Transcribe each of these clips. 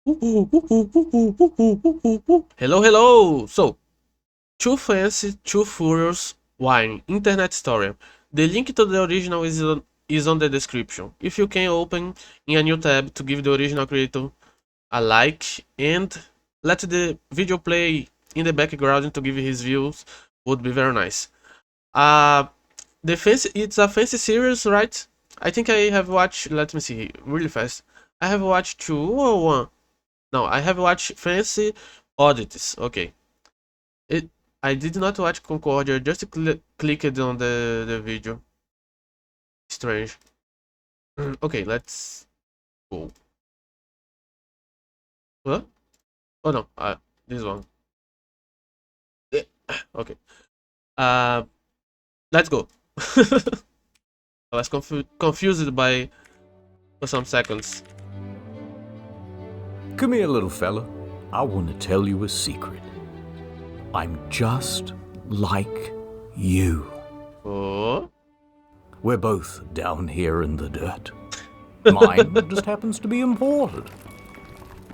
Hello, hello! So, Too Fancy, Too Furious Wine Internet Story. The link to the original is on the description. If you can open in a new tab to give the original creator a like and let the video play in the background to give his views would be very nice. Uh, it's a fancy series, right? I think I have watched, let me see, really fast. I have watched two or one. No, I have watched Fancy Oddities. Okay. It. I did not watch Concordia. Just clicked on the video. Strange. Okay, let's go. What? Oh no. This one. Eh, Okay. Uh, let's go. I was confused by for some seconds. Come here, little fella. I want to tell you a secret. I'm just like you. Oh. We're both down here in the dirt. Mine just happens to be imported.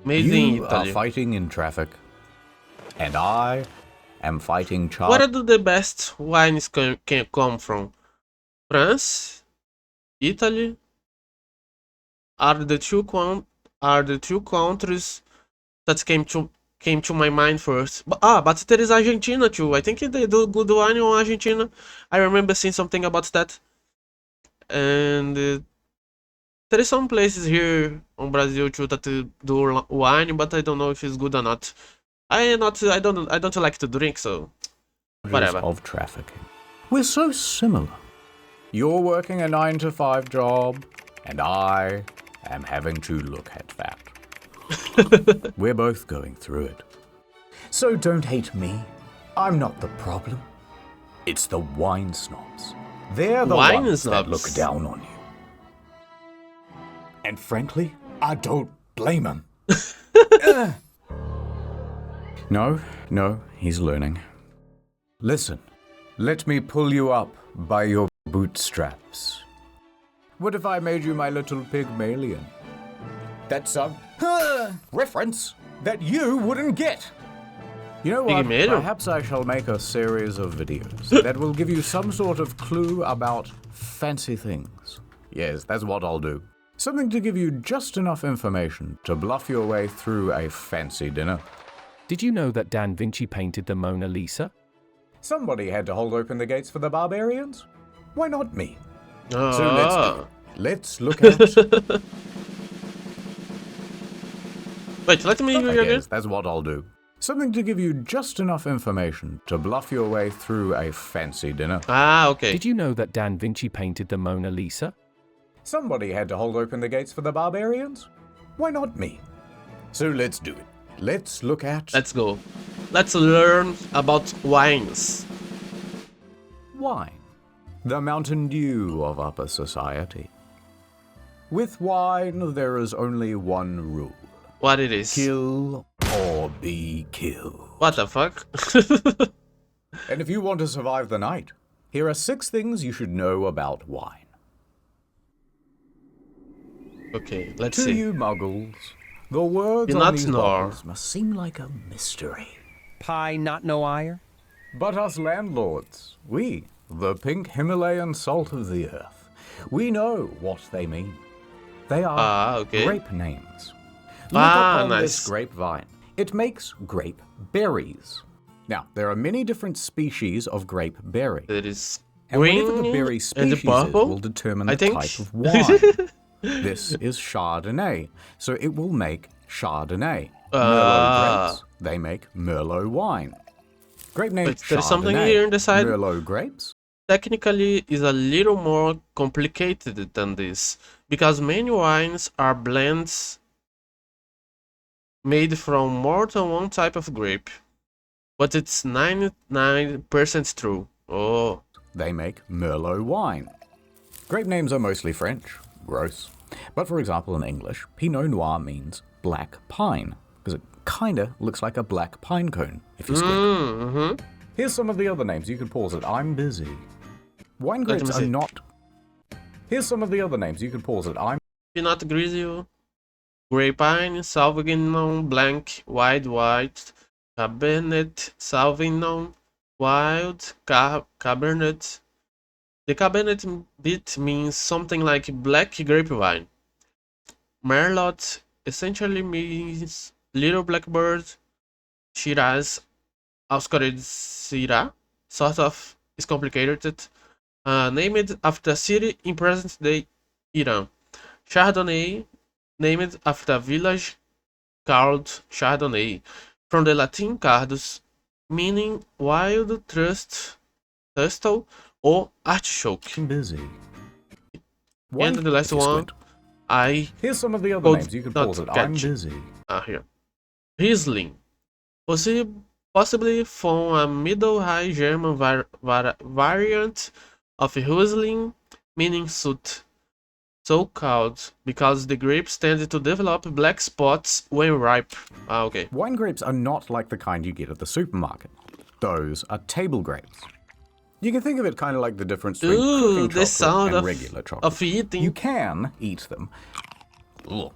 Made in You are Italy. fighting in traffic, and I am fighting Where do the best wines can come from? France, Italy, are the two countries that came to my mind first. But there is Argentina too. I think they do good wine in Argentina. I remember seeing something about that. And there is some places here on Brazil too that do wine, but I don't know if it's good or not. I don't like to drink, so whatever. of trafficking. We're so similar. You're working a 9-to-5 job, and I am having to look at that. We're both going through it. So don't hate me. I'm not the problem. It's the wine snobs. They're the Wine ones that snobs. look down on you. And frankly, I don't blame them. No, he's learning. Listen, let me pull you up by your bootstraps. What if I made you my little Pygmalion? That's a reference that you wouldn't get. You know what? Pygmalion? Perhaps I shall make a series of videos that will give you some sort of clue about fancy things. Yes, that's what I'll do. Something to give you just enough information to bluff your way through a fancy dinner. Did you know that Da Vinci painted the Mona Lisa? Somebody had to hold open the gates for the barbarians. Why not me? So Ah. let's look at... Wait, let me hear you again. Yes, that's what I'll do. Something to give you just enough information to bluff your way through a fancy dinner. Ah, okay. Did you know that Da Vinci painted the Mona Lisa? Somebody had to hold open the gates for the barbarians. Why not me? So let's do it. Let's look at... Let's go. Let's learn about wines. wine. The Mountain Dew of upper society. With wine, there is only one rule. What it is? Kill or be killed. What the fuck? And if you want to survive the night, here are 6 things you should know about wine. Okay, let's To see. you muggles, the words You're on not these nor. bottles must seem like a mystery. Pie not no ire? But us landlords, we, the pink Himalayan salt of the earth, we know what they mean. They are Ah, okay. grape names. Ah, Look upon nice. this grapevine. It makes grape berries. Now, there are many different species of grape berry. There is And whatever the green berry and species is purple. will determine I the think. type of wine. This is Chardonnay, so it will make Chardonnay. Merlot Ah. grapes, they make Merlot wine. Grape name Wait, there's something Chardonnay. here on the side. Merlot grapes? Technically is a little more complicated than this, because many wines are blends made from more than one type of grape. But it's 99% true. Oh, They make Merlot wine. Grape names are mostly French. Gross. But for example, in English, Pinot Noir means black pine, because it kinda looks like a black pine cone, if you squint. mm-hmm. Here's some of the other names. You can pause it. I'm busy. Wine Let grapes me are see. not... Here's some of the other names. You can pause it. I'm... Pinot Grigio, Grapevine, Sauvignon Blanc, Wild White, Cabernet Sauvignon, Wild Cabernet. The Cabernet bit means something like black grapevine. Merlot essentially means little blackbird. Shiraz, Auscored Syrah, sort of is complicated. Named after a city in present-day Iran. Chardonnay, named after a village called Chardonnay, from the Latin cardus, meaning wild thistle or artichoke. Busy. And the last one, I Here's some of the other could names you could not pause it. I'm catch. busy. Here. Riesling. Possibly from a Middle-High German variant of Riesling, meaning soot. So called because the grapes tend to develop black spots when ripe. Okay. Wine grapes are not like the kind you get at the supermarket. Those are table grapes. You can think of it kind of like the difference between Ooh, cooking the chocolate sound and of, regular chocolate. of eating. You can eat them. Ugh.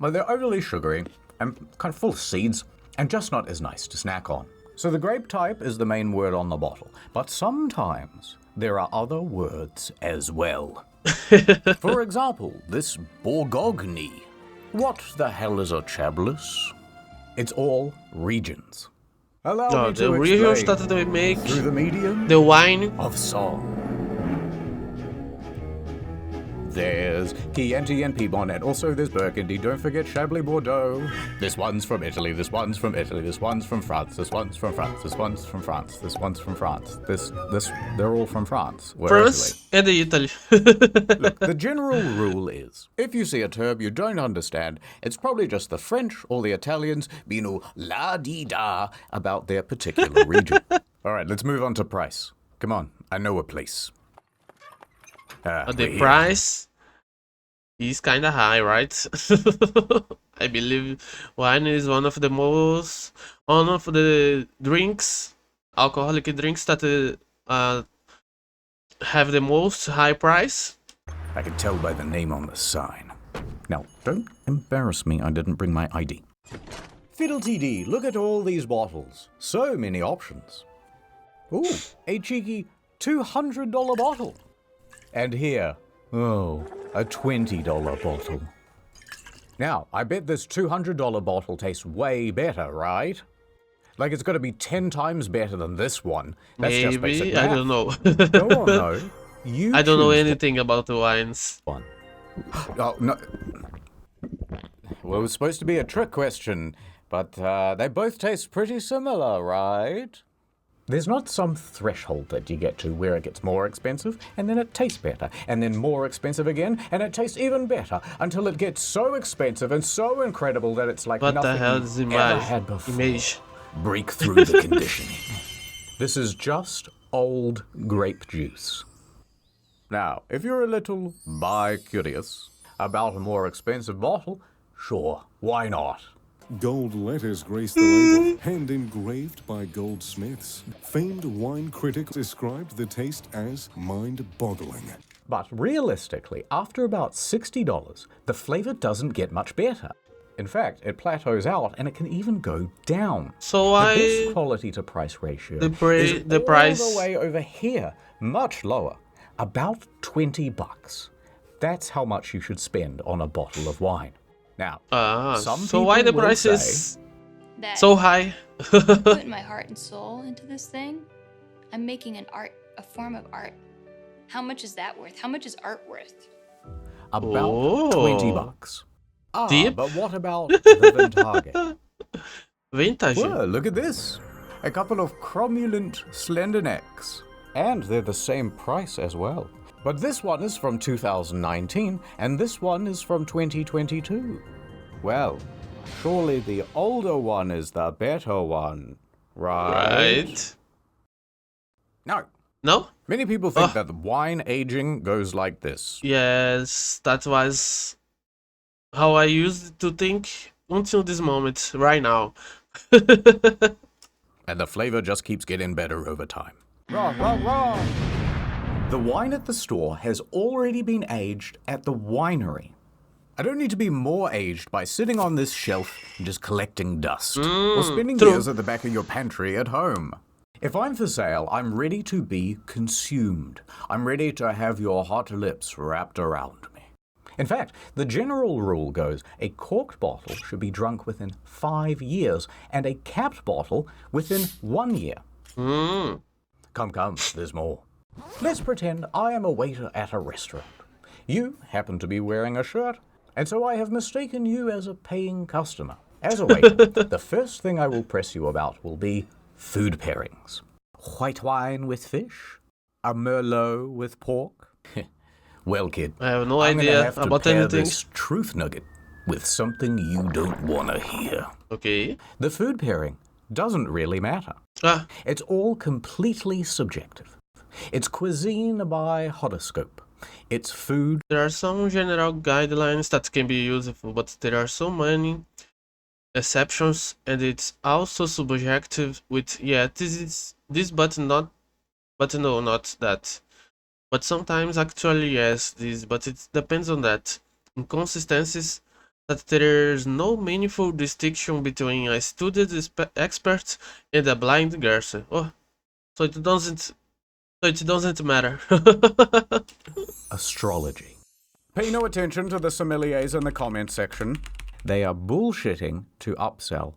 But they're overly sugary and kind of full of seeds and just not as nice to snack on. So the grape type is the main word on the bottle, but sometimes there are other words as well. For example, this Bourgogne. What the hell is a Chablis? It's all regions. Allow me to the regions explain that they make through the medium the wine. of song. There's Chianti and Piedmont, and also there's Burgundy. Don't forget Chablis Bordeaux. This one's from Italy, this one's from Italy, this one's from France, this one's from France, this one's from France, this one's from France. They're all from France. We're France and Italy. Look, the general rule is, if you see a term you don't understand, it's probably just the French or the Italians being all la-dee-da about their particular region. All right, let's move on to price. Come on, I know a place. The price is kinda high, right? I believe wine is one of the drinks, alcoholic drinks that have the most high price. I can tell by the name on the sign. Now, don't embarrass me, I didn't bring my ID. Fiddle TD, look at all these bottles. So many options. Ooh, a cheeky $200 bottle. And here, oh, a $20 bottle. Now, I bet this $200 bottle tastes way better, right? Like it's got to be 10 times better than this one. That's just basic Maybe, math. I don't know. Go on, though. You I don't know choose the anything about the wines. one. Oh, no. Well, it was supposed to be a trick question, but they both taste pretty similar, right? There's not some threshold that you get to where it gets more expensive, and then it tastes better, and then more expensive again, and it tastes even better, until it gets so expensive and so incredible that it's like What nothing the hell you've is ever had before. image? Break through the conditioning. This is just old grape juice. Now, if you're a little bi-curious about a more expensive bottle, sure, why not? Gold letters grace the label, hand engraved by goldsmiths. Famed wine critics described the taste as mind-boggling. But realistically, after about $60, the flavor doesn't get much better. In fact, it plateaus out and it can even go down. So The best quality to price ratio is the all price- the way over here, much lower, about $20. That's how much you should spend on a bottle of wine. Now, some so why the people will price say, is That so high? putting my heart and soul into this thing. I'm making an art, a form of art. How much is that worth? How much is art worth? about Oh. $20. Deep? But what about the Vintage? Vintage. Well, look at this. A couple of cromulent slender necks. And they're the same price as well. But this one is from 2019, and this one is from 2022. Well, surely the older one is the better one, right? Right. No. No? Many people think that the wine aging goes like this. Yes, that was how I used to think until this moment, right now. And the flavor just keeps getting better over time. Wrong, wrong, wrong! The wine at the store has already been aged at the winery. I don't need to be more aged by sitting on this shelf and just collecting dust, or spending true. years at the back of your pantry at home. If I'm for sale, I'm ready to be consumed. I'm ready to have your hot lips wrapped around me. In fact, the general rule goes a corked bottle should be drunk within 5 years, and a capped bottle within 1 year. Come, there's more. Let's pretend I am a waiter at a restaurant. You happen to be wearing a shirt, and so I have mistaken you as a paying customer. As a waiter, the first thing I will press you about will be food pairings. White wine with fish? A Merlot with pork? Well, kid, I have no I'm gonna idea have to about pair anything. this truth nugget with something you don't want to hear. Okay. The food pairing doesn't really matter. Ah, It's all completely subjective. It's cuisine by horoscope. It's food. there are some general guidelines that can be useful, but there are so many exceptions, and it's also subjective with, yeah, this, but not, but no, not that. But sometimes actually yes, this, but it depends on that. Inconsistencies that there's no meaningful distinction between a studied expert and a blind guesser. Oh, so it doesn't matter. Astrology. Pay no attention to the sommeliers in the comment section. They are bullshitting to upsell.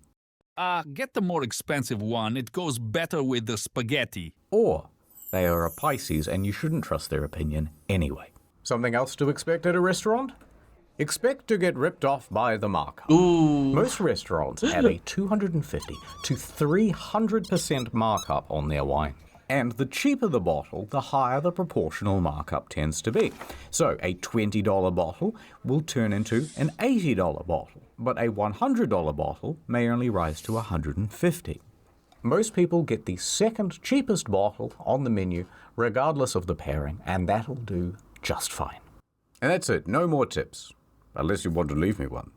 Get the more expensive one. It goes better with the spaghetti. Or they are a Pisces and you shouldn't trust their opinion anyway. Something else to expect at a restaurant? Expect to get ripped off by the markup. Ooh. Most restaurants have a 250 to 300% markup on their wine. And the cheaper the bottle, the higher the proportional markup tends to be. So a $20 bottle will turn into an $80 bottle, but a $100 bottle may only rise to $150. Most people get the second cheapest bottle on the menu, regardless of the pairing, and that'll do just fine. And that's it, no more tips. Unless you want to leave me one.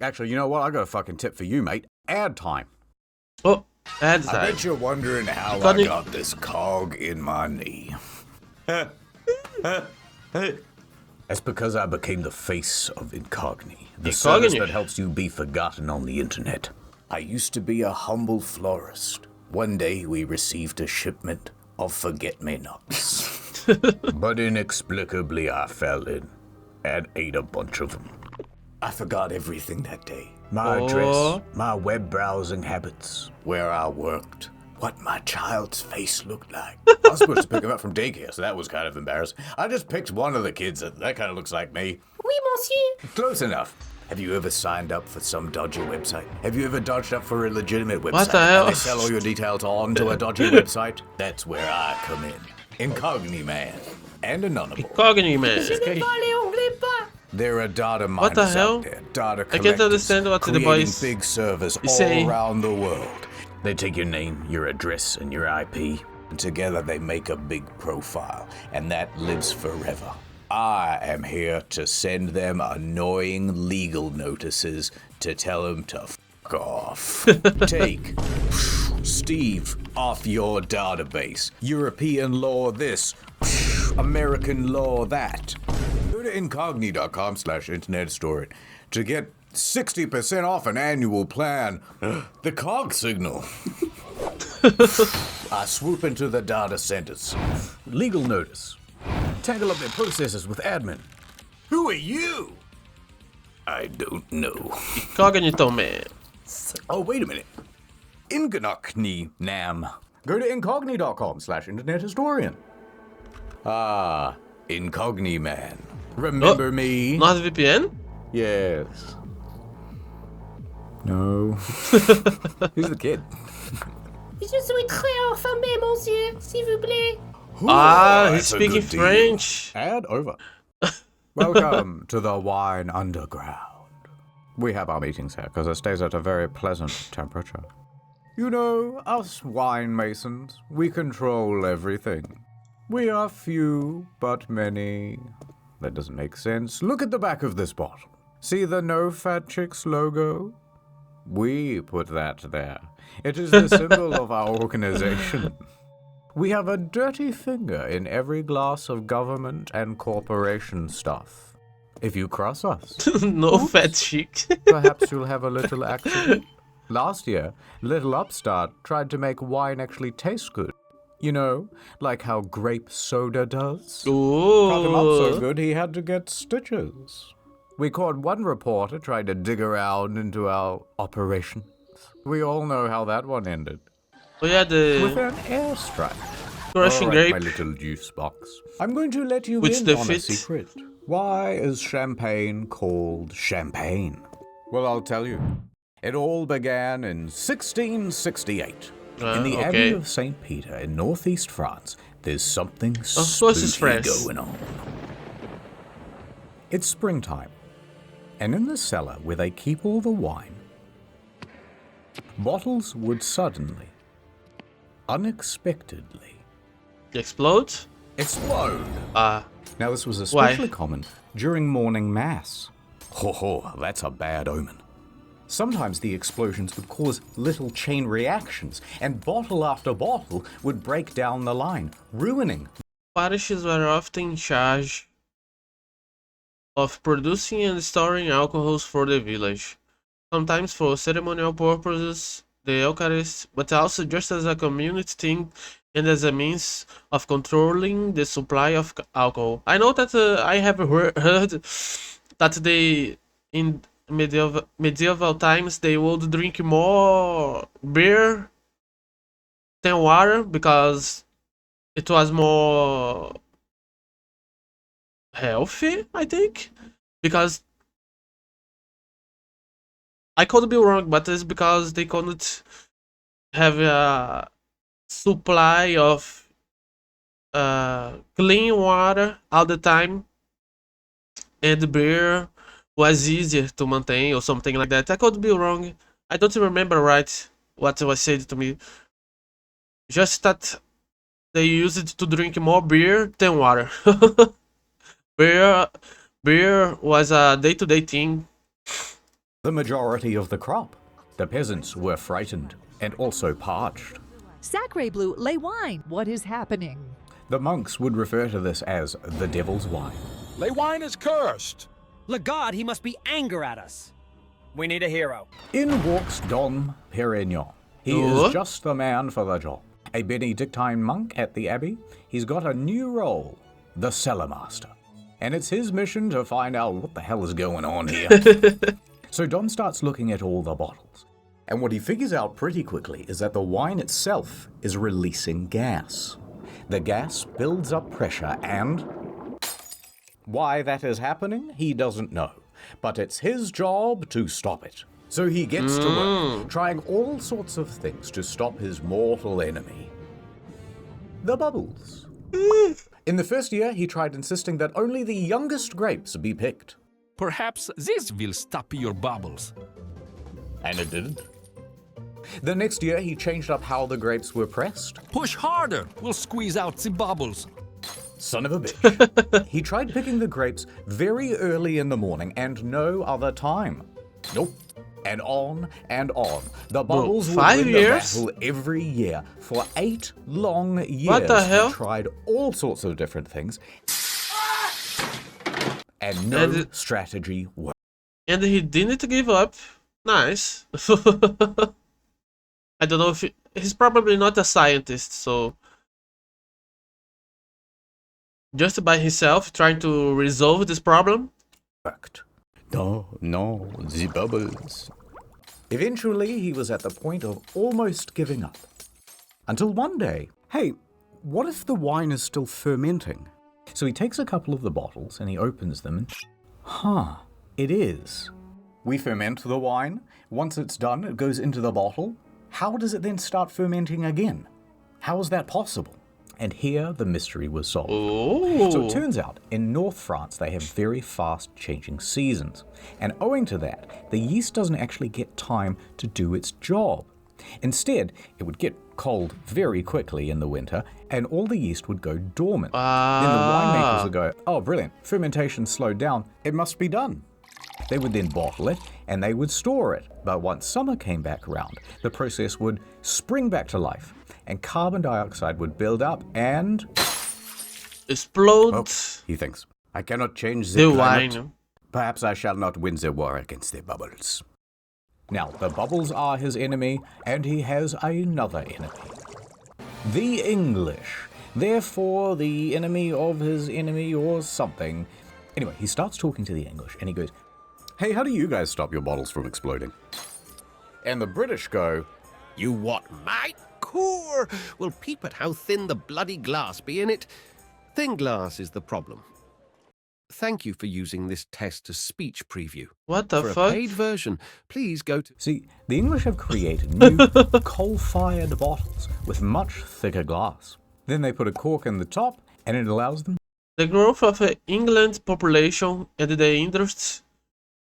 Actually, you know what? I got a fucking tip for you, mate. Ad time. Oh, ad I time. bet you're wondering how Funny. I got this cog in my knee. That's because I became the face of Incogni, the service Incogni. that helps you be forgotten on the internet. I used to be a humble florist. One day we received a shipment of forget-me-nots. But inexplicably I fell in and ate a bunch of them. I forgot everything that day. My address, my web browsing habits, where I worked, what my child's face looked like. I was supposed to pick him up from daycare, so that was kind of embarrassing. I just picked one of the kids that kind of looks like me. Oui, monsieur. Close enough. Have you ever signed up for some dodgy website? Have you ever dodged up for a legitimate website? What the hell? And they sell all your details on to a dodgy website? That's where I come in. Incogni man. And anonymous. Cogni, man. Je ne parle anglais pas. There are data miners What the hell? out there, data I can't collectors, understand what the creating boys big servers all say. around the world. They take your name, your address, and your IP, and together they make a big profile, and that lives forever. I am here to send them annoying legal notices to tell them to fuck off. Take Steve off your database. European law this, American law that. Go to incogni.com/internet to get 60% off an annual plan. The cog signal. I swoop into the data centers. Legal notice. Tangle up their processes with admin. Who are you? I don't know. Cognito, man. Oh, wait a minute. Incogni Nam. Go to incogni.com/internet historian. Ah, Incogni man. Remember me? NordVPN? Yes. No. Who's the kid? Je suis très affamé, monsieur, s'il vous plaît. Ah, he's that's a speaking good deal. French. And over. Welcome to the Wine Underground. We have our meetings here because it stays at a very pleasant temperature. You know, us wine masons, we control everything. We are few, but many. That doesn't make sense. Look at the back of this bottle. See the No Fat Chicks logo? We put that there. It is the symbol of our organization. We have a dirty finger in every glass of government and corporation stuff. If you cross us, No fat chick. perhaps you'll have a little accident. Last year, little upstart tried to make wine actually taste good. You know, like how grape soda does. Cut him up so Ooh. good he had to get stitches. We caught one reporter trying to dig around into our operations. We all know how that one ended. Oh yeah, With the an airstrike. crushing All right, grape. my little juice box. I'm going to let you Which in they on a fit. secret. Why is champagne called champagne? Well, I'll tell you. It all began in 1668. In the Abbey Okay. of St. Peter in northeast France, there's something so this is spooky France. going on. It's springtime, and in the cellar where they keep all the wine, bottles would suddenly, unexpectedly, Explode? explode. Ah. Now, this was Why? especially common during morning mass. Ho ho, that's a bad omen. Sometimes the explosions would cause little chain reactions, and bottle after bottle would break down the line, ruining. Parishes were often in charge of producing and storing alcohols for the village, sometimes for ceremonial purposes, the Eucharist, but also just as a community thing and as a means of controlling the supply of alcohol. I know that I have heard that they, in medieval times, they would drink more beer than water because it was more healthy, I think, because I could be wrong, but it's because they couldn't have a supply of clean water all the time, and beer was easier to maintain or something like that. I could be wrong. I don't remember right what was said to me. Just that they used it to drink more beer than water. beer, beer was a day-to-day thing. The majority of the crop. The peasants were frightened and also parched. Sacre Bleu, lay wine. What is happening? The monks would refer to this as the devil's wine. Le wine is cursed. Le God, he must be anger at us. We need a hero. In walks Dom Perignon. He Oh. is just the man for the job. A Benedictine monk at the abbey. He's got a new role, the cellar master. And it's his mission to find out what the hell is going on here. So Dom starts looking at all the bottles. And what he figures out pretty quickly is that the wine itself is releasing gas. The gas builds up pressure, and why that is happening, he doesn't know. But it's his job to stop it. So he gets to work, trying all sorts of things to stop his mortal enemy. The bubbles. In the first year, he tried insisting that only the youngest grapes be picked. Perhaps this will stop your bubbles. And it didn't. The next year, he changed up how the grapes were pressed. Push harder, we'll squeeze out the bubbles. Son of a bitch. He tried picking the grapes very early in the morning and no other time. Nope. And on and on. The bubbles would 5 win years? the battle every year for 8 long years. What the hell? He tried all sorts of different things. And no And- strategy worked. And he didn't give up. Nice. I don't know if he's probably not a scientist, so just by himself trying to resolve this problem. No, the bubbles. Eventually, he was at the point of almost giving up. Until one day, hey, what if the wine is still fermenting? So he takes a couple of the bottles and he opens them and, it is. We ferment the wine. Once it's done, it goes into the bottle. How does it then start fermenting again? How is that possible? And here the mystery was solved. Oh. So it turns out, in North France, they have very fast changing seasons. And owing to that, the yeast doesn't actually get time to do its job. Instead, it would get cold very quickly in the winter, and all the yeast would go dormant. Then the winemakers would go, oh, brilliant, fermentation slowed down, it must be done. They would then bottle it, and they would store it. But once summer came back around, the process would spring back to life, and carbon dioxide would build up and... Explode Oh, he thinks, I cannot change the climate. wine. Perhaps I shall not win the war against the bubbles. Now, the bubbles are his enemy, and he has another enemy. The English. Therefore, the enemy of his enemy or something. Anyway, he starts talking to the English, and he goes, "Hey, how do you guys stop your bottles from exploding?" And the British go, "You what, mate? Core! Well, peep at how thin the bloody glass be in it. Thin glass is the problem. Thank you for using this text-to-speech preview. What the for fuck? a paid version, please go to..." See, the English have created new coal-fired bottles with much thicker glass. Then they put a cork in the top, and it allows them... The growth of England's population and the industry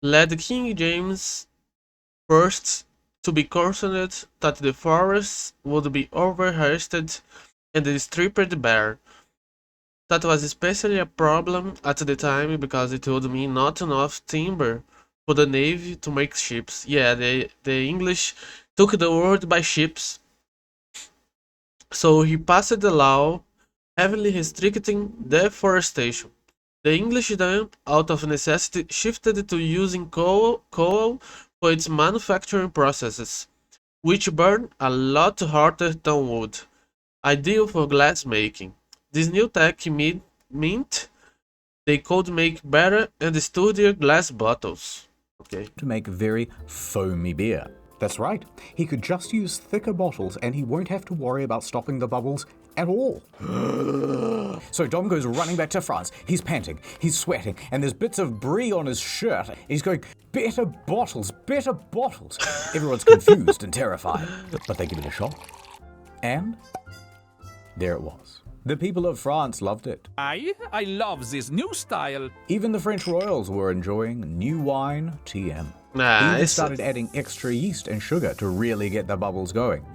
led King James I to be concerned that the forests would be overharvested and stripped bare. That was especially a problem at the time because it would mean not enough timber for the navy to make ships. Yeah, the English took the world by ships. So he passed the law heavily restricting deforestation. The English then, out of necessity, shifted to using coal for its manufacturing processes, which burn a lot hotter than wood, ideal for glass making. This new tech meant they could make better and sturdier glass bottles. Okay. To make very foamy beer. That's right. He could just use thicker bottles and he won't have to worry about stopping the bubbles at all. So Dom goes running back to France. He's panting, he's sweating, and there's bits of brie on his shirt. He's going, better bottles, better bottles. Everyone's confused and terrified, but they give it a shot. And there it was. The people of France loved it. I love this new style. Even the French royals were enjoying new wine, TM. He even Nice. started adding extra yeast and sugar to really get the bubbles going.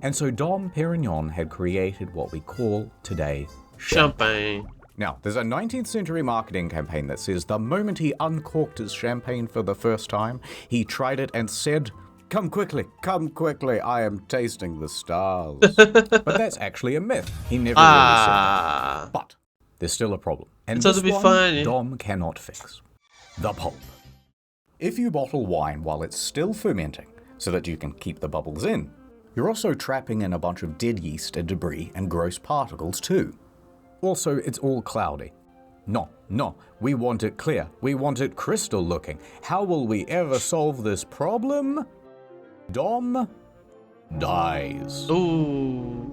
And so Dom Perignon had created what we call today Champagne. Now, there's a 19th century marketing campaign that says the moment he uncorked his champagne for the first time, he tried it and said, come quickly, I am tasting the stars." But that's actually a myth. He never really said that. But there's still a problem. And It's ought this to be one, funny. Dom cannot fix. The pulp. If you bottle wine while it's still fermenting, so that you can keep the bubbles in, you're also trapping in a bunch of dead yeast and debris and gross particles too. Also, it's all cloudy. No, we want it clear. We want it crystal looking. How will we ever solve this problem? Dom dies. Ooh.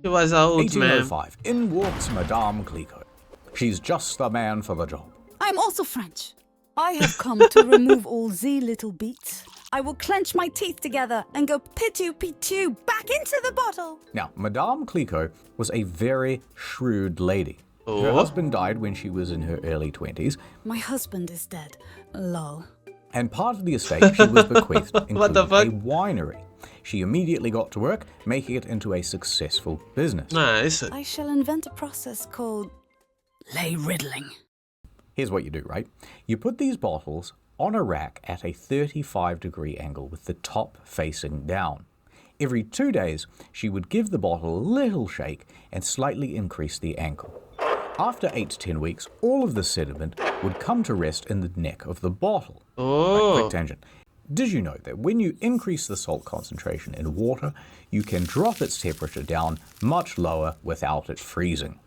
He was an old man. 1805. In walks Madame Clicquot. She's just the man for the job. I'm also French. I have come to remove all the little beats. I will clench my teeth together and go pitu back into the bottle. Now, Madame Clicquot was a very shrewd lady. Her Oh. husband died when she was in her early 20s, My husband is dead. Lol. and part of the estate she was bequeathed What the included fuck? a winery. She immediately got to work, making it into a successful business. Nice. I shall invent a process called lay riddling. Here's what you do, right? You put these bottles on a rack at a 35-degree angle with the top facing down. Every 2 days, she would give the bottle a little shake and slightly increase the angle. After 8 to 10 weeks, all of the sediment would come to rest in the neck of the bottle. Oh. Quick tangent. Did you know that when you increase the salt concentration in water, you can drop its temperature down much lower without it freezing?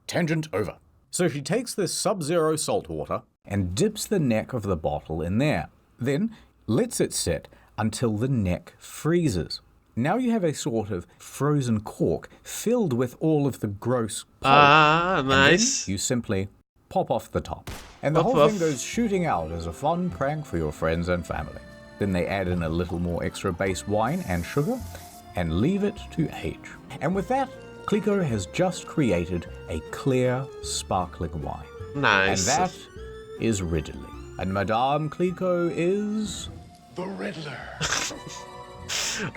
Tangent over. So she takes this sub-zero salt water and dips the neck of the bottle in there, then lets it sit until the neck freezes. Now you have a sort of frozen cork filled with all of the gross pulp. Ah, And then nice. you simply pop off the top. And the Pop whole thing off. goes shooting out as a fun prank for your friends and family. Then they add in a little more extra base wine and sugar and leave it to age. And with that, Clicquot has just created a clear, sparkling wine. Nice. And that is Ridley. And Madame Clicquot is... The Riddler.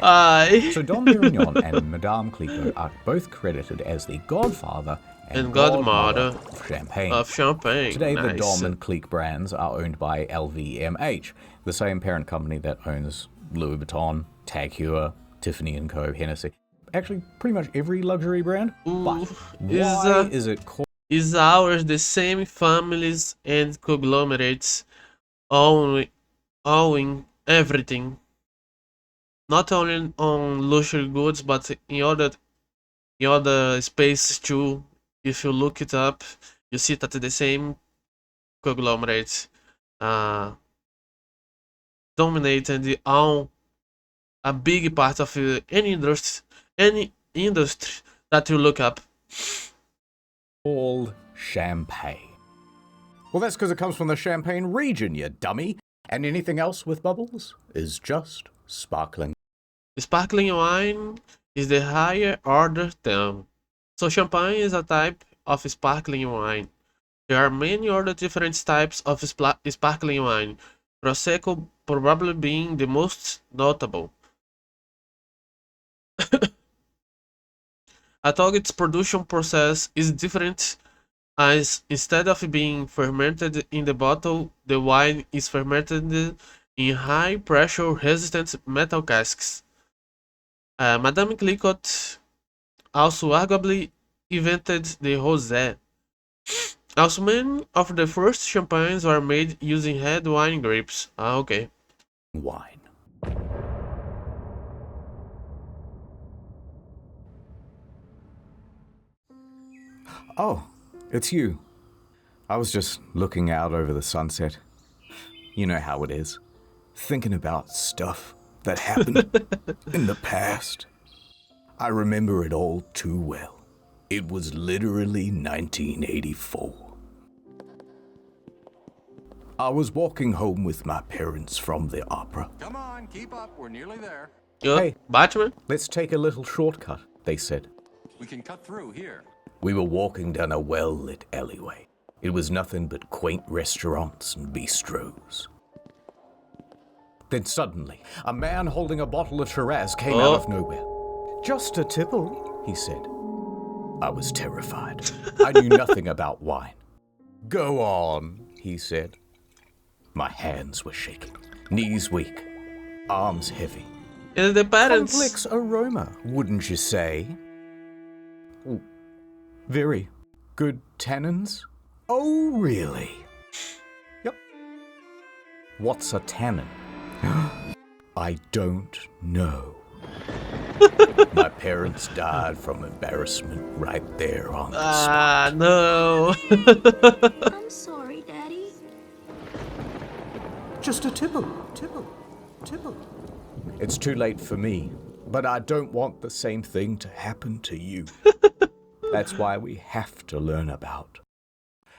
Aye. So Dom Perignon and Madame Clicquot are both credited as the godfather And godmother of champagne. Of champagne. Today, the Nice. Dom and Clique brands are owned by LVMH, the same parent company that owns Louis Vuitton, Tag Heuer, Tiffany & Co., Hennessy. Actually, pretty much every luxury brand. But is, why is it called... is ours the same families and conglomerates owning everything, not only on luxury goods but in other spaces too. If you look it up, you see that the same conglomerates dominate and own a big part of any industry that you look up. Called champagne. Well, that's because it comes from the Champagne region, you dummy. And anything else with bubbles is just sparkling. Sparkling wine is the higher order term. So champagne is a type of sparkling wine. There are many other different types of sparkling wine, Prosecco probably being the most notable. Although its production process is different, as instead of being fermented in the bottle, the wine is fermented in high pressure resistant metal casks. Madame Clicquot also arguably invented the rosé. Also, many of the first champagnes were made using red wine grapes. Ah, okay. Wine. Oh, it's you. I was just looking out over the sunset. You know how it is. Thinking about stuff that happened in the past. I remember it all too well. It was literally 1984. I was walking home with my parents from the opera. Come on, keep up. We're nearly there. Hey, Batman? Let's take a little shortcut, they said. We can cut through here. We were walking down a well-lit alleyway. It was nothing but quaint restaurants and bistros. Then suddenly, a man holding a bottle of Shiraz came out of nowhere. Just a tipple, he said. I was terrified. I knew nothing about wine. Go on, he said. My hands were shaking, knees weak, arms heavy. And the parents. Complex aroma, wouldn't you say? Very good tannins. Oh, really? Yep. What's a tannin? I don't know. My parents died from embarrassment right there on the spot. No. I'm sorry, Daddy. Just a tipple. It's too late for me, but I don't want the same thing to happen to you. That's why we have to learn about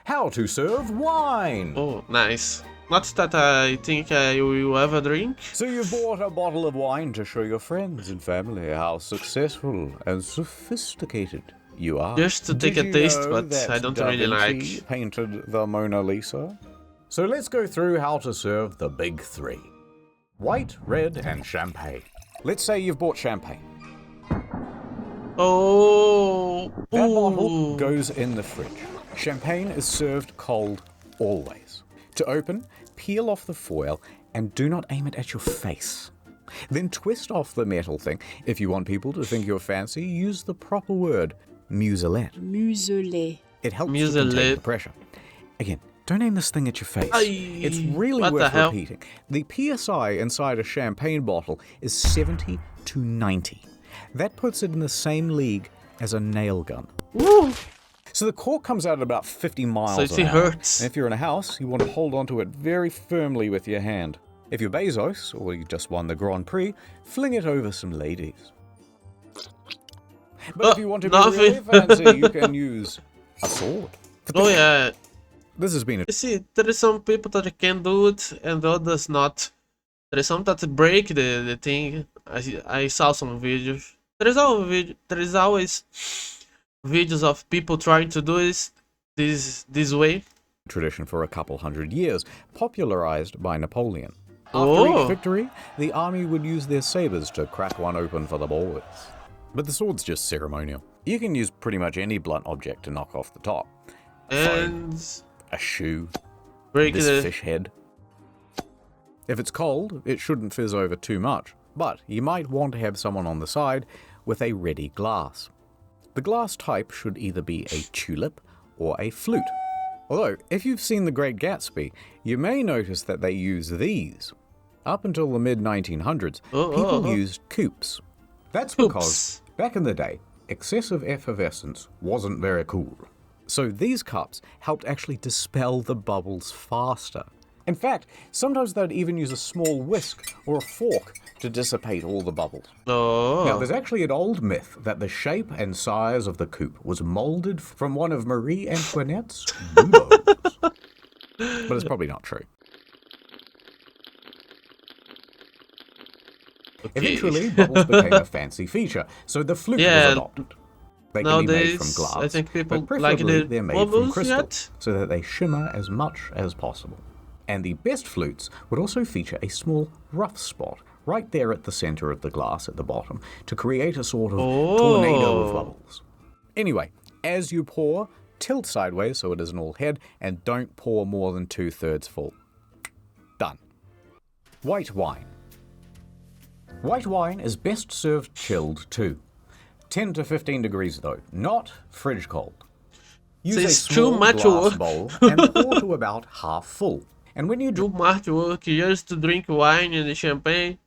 how to serve wine. Oh, nice. Not that I think I will ever drink. So you've bought a bottle of wine to show your friends and family how successful and sophisticated you are. Just to take a taste, but I don't really like. Painted the Mona Lisa. So let's go through how to serve the big three. White, red, and champagne. Let's say you've bought champagne. Oh. That bottle goes in the fridge. Champagne is served cold always. To open, peel off the foil and do not aim it at your face. Then twist off the metal thing. If you want people to think you're fancy, use the proper word, muselet. Muselet. It helps to contain the pressure. Again, don't aim this thing at your face. It's really worth repeating. The PSI inside a champagne bottle is 70 to 90. That puts it in the same league as a nail gun. Woo. So the cork comes out at about 50 miles an hour. So it hurts. And if you're in a house, you want to hold onto it very firmly with your hand. If you're Bezos, or you just won the Grand Prix, fling it over some ladies. But if you want to be really fancy, you can use a sword. Oh yeah. This has been a... You see, there is some people that can do it and others not. There is some that break the thing. I saw some videos. There is always videos of people trying to do this way. Tradition for a couple hundred years, popularized by Napoleon. After each victory, the army would use their sabers to crack one open for the boys. But the sword's just ceremonial. You can use pretty much any blunt object to knock off the top. And a shoe, break this fish head. If it's cold, it shouldn't fizz over too much, but you might want to have someone on the side with a ready glass. The glass type should either be a tulip or a flute. Although, if you've seen The Great Gatsby, you may notice that they use these. Up until the mid-1900s, people used coupes. That's because, back in the day, excessive effervescence wasn't very cool. So these cups helped actually dispel the bubbles faster. In fact, sometimes they'd even use a small whisk or a fork to dissipate all the bubbles. Now, there's actually an old myth that the shape and size of the coupe was molded from one of Marie Antoinette's buboes. But it's probably not true. Eventually, bubbles became a fancy feature, so the flute was adopted. They can be made from glass, I think people but preferably like they're made from crystal, so that they shimmer as much as possible. And the best flutes would also feature a small rough spot right there at the center of the glass at the bottom to create a sort of tornado of bubbles. Anyway, as you pour, tilt sideways so it isn't all head, and don't pour more than 2/3 full. Done. White wine. White wine is best served chilled too. 10 to 15 degrees though, not fridge cold. Use a small glass bowl and pour to about half full. And when you do much work just to drink wine and champagne.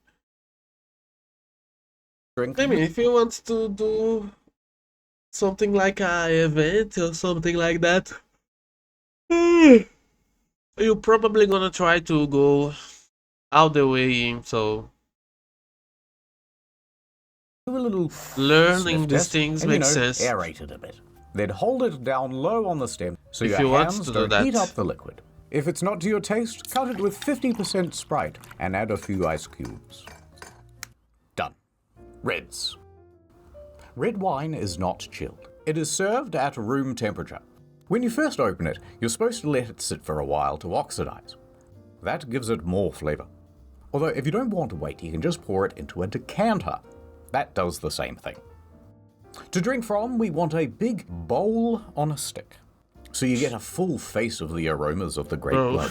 I mean, if you want to do something like an event or something like that, you're probably gonna try to go all the way in, so do a little learning these things and, makes sense. Aerate it a bit. Then hold it down low on the stem so if your you hands want to don't do that. heat up the liquid. If it's not to your taste, cut it with 50% Sprite and add a few ice cubes. Done. Reds. Red wine is not chilled. It is served at room temperature. When you first open it, you're supposed to let it sit for a while to oxidize. That gives it more flavor. Although if you don't want to wait, you can just pour it into a decanter. That does the same thing. To drink from, we want a big bowl on a stick, so you get a full face of the aromas of the grape blood.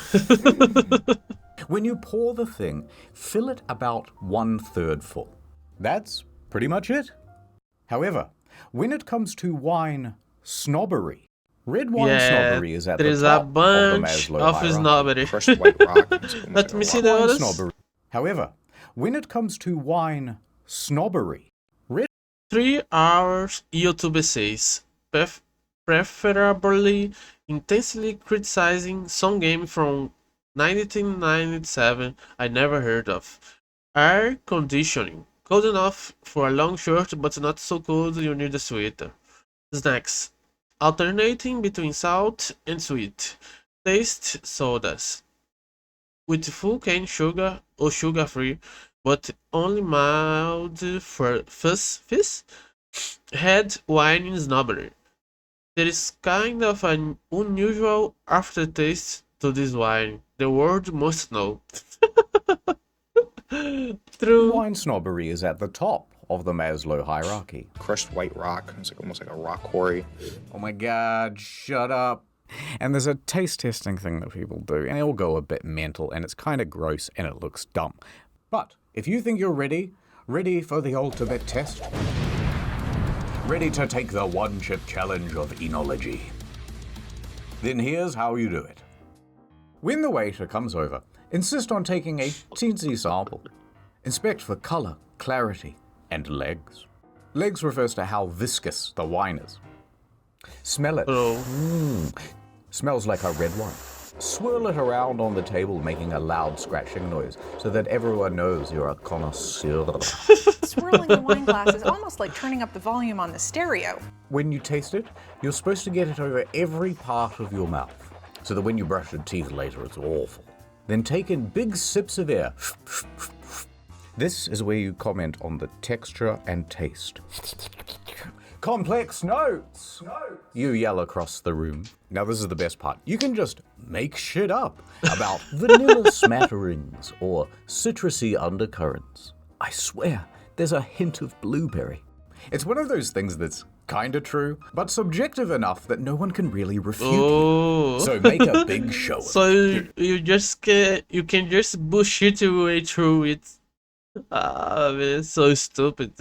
When you pour the thing, fill it about 1/3 full. That's pretty much it. However, when it comes to wine snobbery, red wine snobbery is at the top of the Maslow hierarchy. Snobbery. White rock. Let me see the others. Snobbery. However, when it comes to wine snobbery, 3 hours YouTube essays, preferably intensely criticizing some game from 1997 I never heard of. Air conditioning, cold enough for a long shirt but not so cold you need a sweater. Snacks, alternating between salt and sweet. Taste sodas, with full cane sugar or sugar free, but only mild fizz. Red wine is snobbery. There is kind of an unusual aftertaste to this wine. The world must know. True. Wine snobbery is at the top of the Maslow hierarchy. Crushed white rock. It's like almost like a rock quarry. Oh my god, shut up. And there's a taste testing thing that people do, and it'll go a bit mental, and it's kind of gross, and it looks dumb. But if you think you're ready for the ultimate test, ready to take the one-chip challenge of enology, then here's how you do it. When the waiter comes over, insist on taking a teensy sample. Inspect for color, clarity, and legs. Legs refers to how viscous the wine is. Smell it. Smells like a red wine. Swirl it around on the table, making a loud scratching noise so that everyone knows you're a connoisseur. Swirling the wine glass is almost like turning up the volume on the stereo. When you taste it, you're supposed to get it over every part of your mouth, so that when you brush your teeth later, it's awful. Then take in big sips of air. This is where you comment on the texture and taste. Complex notes! You yell across the room. Now this is the best part. You can just make shit up about vanilla smatterings or citrusy undercurrents. I swear, there's a hint of blueberry. It's one of those things that's kinda true, but subjective enough that no one can really refute you. So make a big show of it. You can just bullshit your way through it. Ah, man, it's so stupid.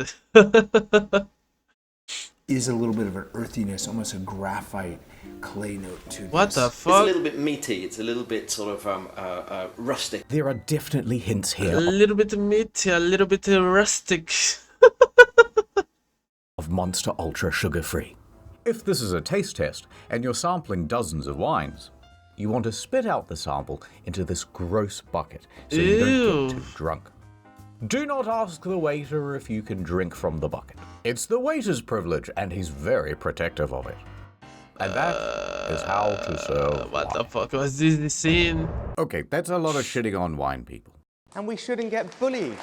Is a little bit of an earthiness, almost a graphite clay note to What this. the It's a fuck? little bit meaty. It's a little bit sort of rustic. There are definitely hints A here little bit meaty, a little bit rustic. of Monster Ultra sugar-free. If this is a taste test and you're sampling dozens of wines, you want to spit out the sample into this gross bucket so you don't get too drunk. Do not ask the waiter if you can drink from the bucket. It's the waiter's privilege and he's very protective of it. And that is how to serve What wine. the fuck was this scene? Okay, that's a lot of shitting on wine, people. And we shouldn't get bullied.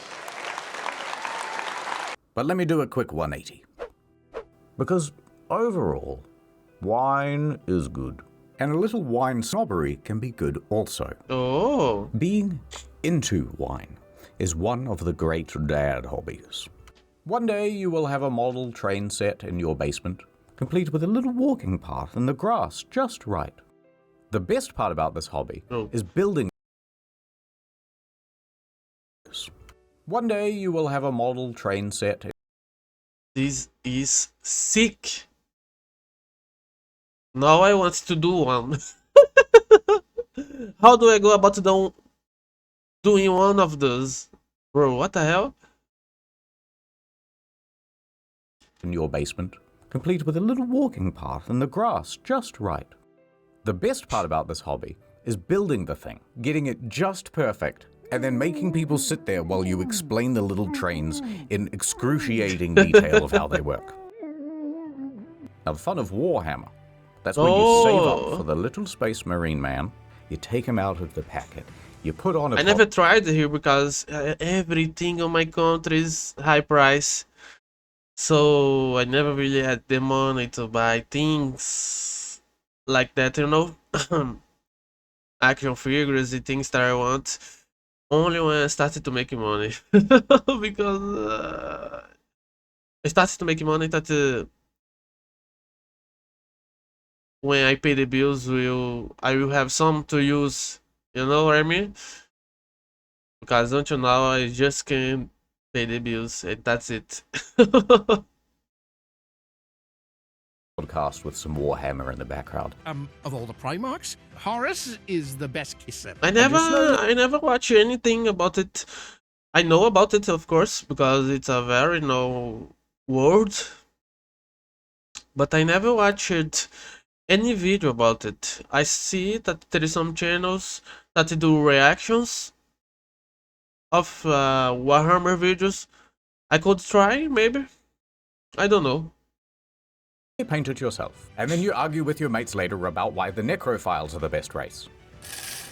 But let me do a quick 180. Because overall, wine is good. And a little wine snobbery can be good also. Oh. Being into wine is one of the great dad hobbies. One day you will have a model train set in your basement, complete with a little walking path and the grass just right. The best part about this hobby is building. One day you will have a model train set. This is sick. Now I want to do one. How do I go about doing one of those? Bro, what the hell? In your basement, complete with a little walking path and the grass just right. The best part about this hobby is building the thing, getting it just perfect, and then making people sit there while you explain the little trains in excruciating detail of how they work. Now, the fun of Warhammer, that's when you save up for the little space marine man, you take him out of the packet, you put on a I never tried here because everything on my country is high price. So I never really had the money to buy things like that, you know? Action figures and things that I want. Only when I started to make money. Because I started to make money that when I pay the bills, I will have some to use. You know what I mean? Because until now, I just can't pay the bills, and that's it. podcast with some Warhammer in the background. Of all the Primarchs, Horus is the best kisser. I never watch anything about it. I know about it, of course, because it's a very known word. But I never watched any video about it. I see that there is some channels that do reactions of Warhammer videos. I could try, maybe. I don't know. You paint it yourself, and then you argue with your mates later about why the necrophiles are the best race.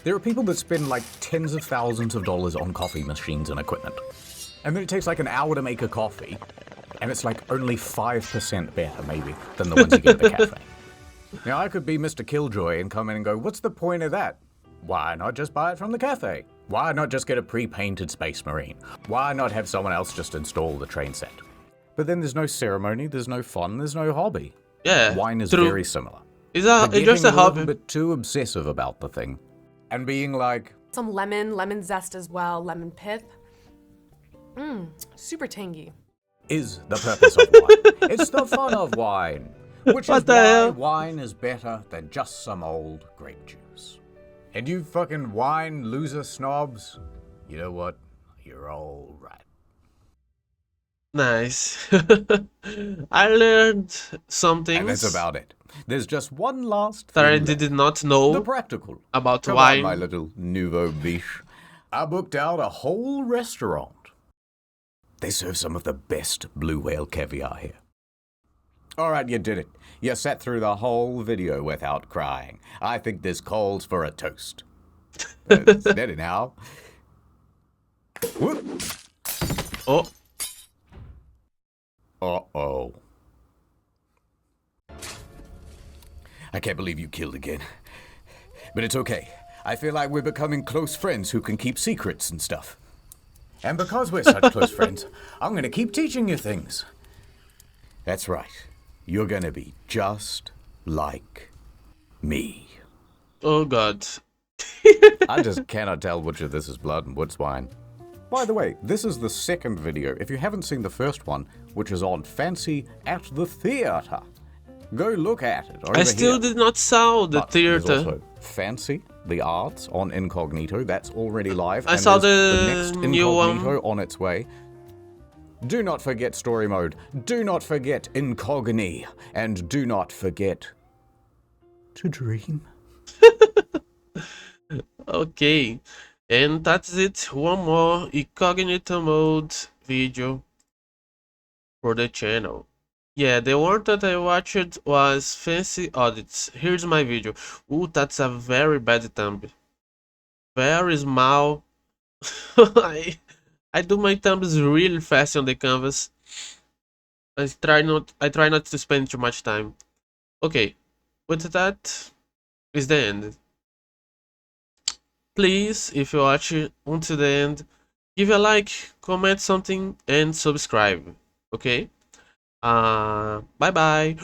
There are people that spend like tens of thousands of dollars on coffee machines and equipment. And then it takes like an hour to make a coffee, and it's like only 5% better, maybe, than the ones you get at the cafe. Now, I could be Mr. Killjoy and come in and go, what's the point of that? Why not just buy it from the cafe? Why not just get a pre-painted Space Marine? Why not have someone else just install the train set? But then there's no ceremony, there's no fun, there's no hobby. Yeah, wine is true. very similar. It's a just a hobby. little bit too obsessive about the thing, and being like, some lemon zest as well, lemon pith. Super tangy. Is the purpose of wine. It's the fun of wine, which is why wine is better than just some old grape juice. And you fucking wine loser snobs, you know what? You're all right. Nice. I learned something. And that's about it. There's just one last that thing I did not know the practical. About Come wine. on, my little nouveau biche. I booked out a whole restaurant. They serve some of the best blue whale caviar here. All right, you did it. You sat through the whole video without crying. I think this calls for a toast. Steady now. Whoop. Oh. Uh-oh. I can't believe you killed again. But it's okay. I feel like we're becoming close friends who can keep secrets and stuff. And because we're such close friends, I'm going to keep teaching you things. That's right. You're going to be just like me. Oh, God. I just cannot tell which of this is blood and which wine. By the way, this is the second video. If you haven't seen the first one, which is on Fancy at the Theatre, Go look at it over I still here. did not saw the But there's theater. also Fancy, the arts on Incognito. That's already live. I and saw there's the next new Incognito on its way. Do not forget story mode. Do not forget Incogni. And do not forget to dream. Okay, and that's it. One more incognito mode video for the channel. Yeah, the one that I watched was Fancy Audits. Here's my video. Ooh, that's a very bad thumb. Very small. I do my thumbs really fast on the canvas. I try not to spend too much time. Okay, with that is the end. Please, if you watch it until the end, give a like, comment something, and subscribe. Okay? Bye bye.